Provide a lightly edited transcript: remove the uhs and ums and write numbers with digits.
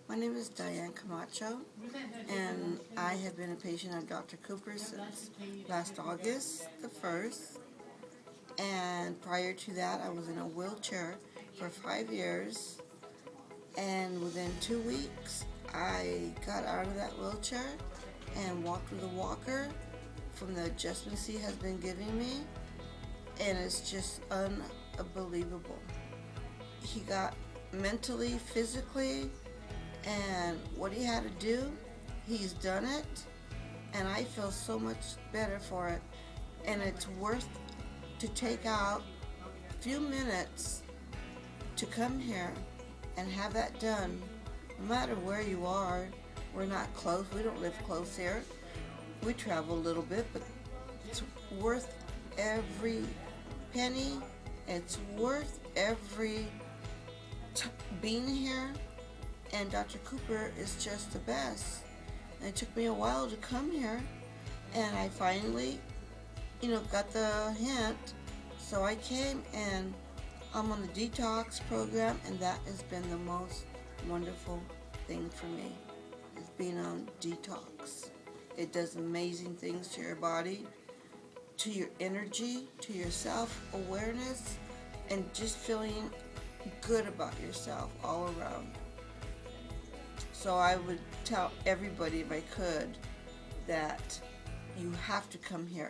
My name is Diane Camacho, and I have been a patient of Dr. Cooper since last August the 1st. And prior to that, I was in a wheelchair for 5 years. And within 2 weeks, I got out of that wheelchair and walked with a walker from the adjustments he has been giving me. And it's just unbelievable. He got mentally, physically, and what he had to do, he's done it, and I feel so much better for it. And it's worth to take out a few minutes to come here and have that done. No matter where you are, we're not close, we don't live close here. We travel a little bit, but it's worth every penny. It's worth every being here. And Dr. Cooper is just the best. And it took me a while to come here, and I finally, got the hint. So I came, and I'm on the Detox program, and that has been the most wonderful thing for me, is being on Detox. It does amazing things to your body, to your energy, to your self-awareness, and just feeling good about yourself all around. So I would tell everybody, if I could, that you have to come here